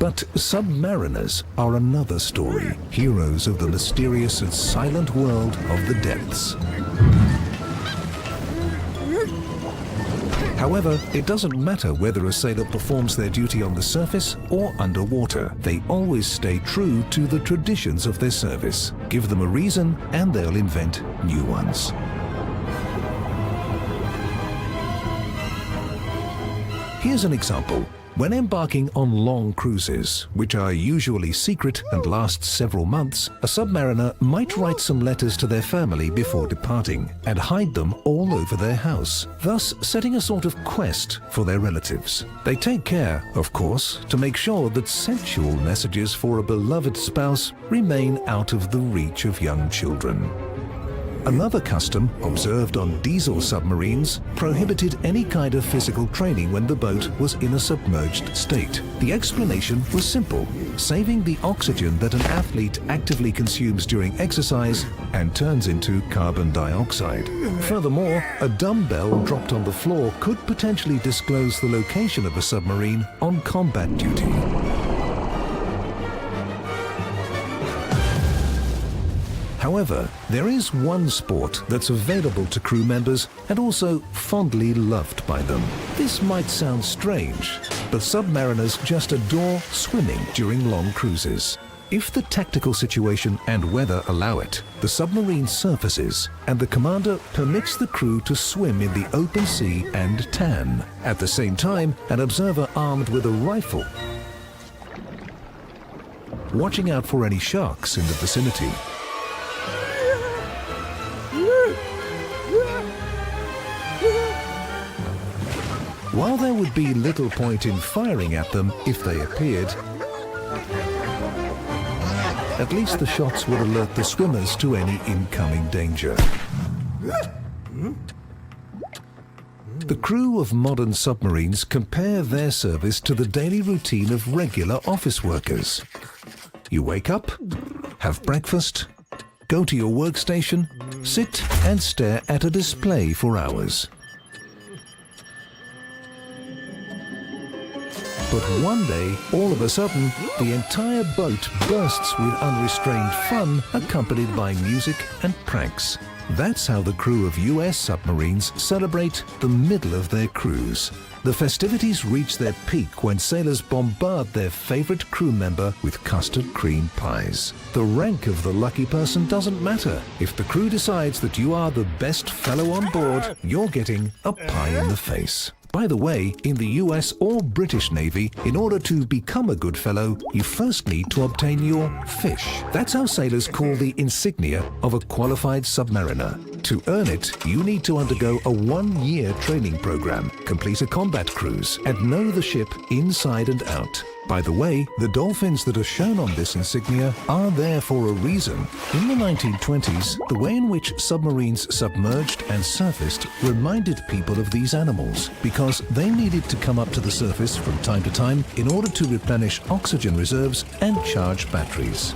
But submariners are another story, heroes of the mysterious and silent world of the depths. However, it doesn't matter whether a sailor performs their duty on the surface or underwater. They always stay true to the traditions of their service. Give them a reason and they'll invent new ones. Here's an example. When embarking on long cruises, which are usually secret and last several months, a submariner might write some letters to their family before departing and hide them all over their house, thus setting a sort of quest for their relatives. They take care, of course, to make sure that sensual messages for a beloved spouse remain out of the reach of young children. Another custom, observed on diesel submarines, prohibited any kind of physical training when the boat was in a submerged state. The explanation was simple: saving the oxygen that an athlete actively consumes during exercise and turns into carbon dioxide. Furthermore, a dumbbell dropped on the floor could potentially disclose the location of a submarine on combat duty. However, there is one sport that's available to crew members and also fondly loved by them. This might sound strange, but submariners just adore swimming during long cruises. If the tactical situation and weather allow it, the submarine surfaces and the commander permits the crew to swim in the open sea and tan. At the same time, an observer armed with a rifle, watching out for any sharks in the vicinity. While there would be little point in firing at them if they appeared, at least the shots would alert the swimmers to any incoming danger. The crew of modern submarines compare their service to the daily routine of regular office workers. You wake up, have breakfast, go to your workstation, sit and stare at a display for hours. But one day, all of a sudden, the entire boat bursts with unrestrained fun, accompanied by music and pranks. That's how the crew of US submarines celebrate the middle of their cruise. The festivities reach their peak when sailors bombard their favorite crew member with custard cream pies. The rank of the lucky person doesn't matter. If the crew decides that you are the best fellow on board, you're getting a pie in the face. By the way, in the US or British Navy, in order to become a good fellow, you first need to obtain your fish. That's how sailors call the insignia of a qualified submariner. To earn it, you need to undergo a 1-year training program, complete a combat cruise, and know the ship inside and out. By the way, the dolphins that are shown on this insignia are there for a reason. In the 1920s, the way in which submarines submerged and surfaced reminded people of these animals because they needed to come up to the surface from time to time in order to replenish oxygen reserves and charge batteries.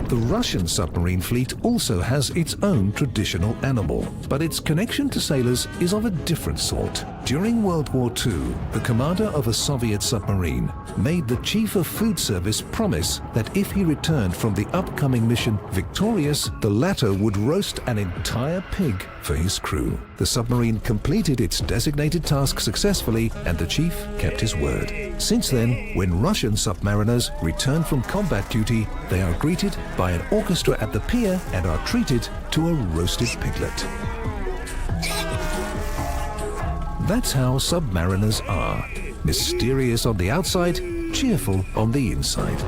The Russian submarine fleet also has its own traditional animal, but its connection to sailors is of a different sort. During World War II, the commander of a Soviet submarine made the chief of food service promise that if he returned from the upcoming mission victorious, the latter would roast an entire pig for his crew. The submarine completed its designated task successfully, and the chief kept his word. Since then, when Russian submariners return from combat duty, they are greeted by an orchestra at the pier and are treated to a roasted piglet. That's how submariners are. Mysterious on the outside, cheerful on the inside.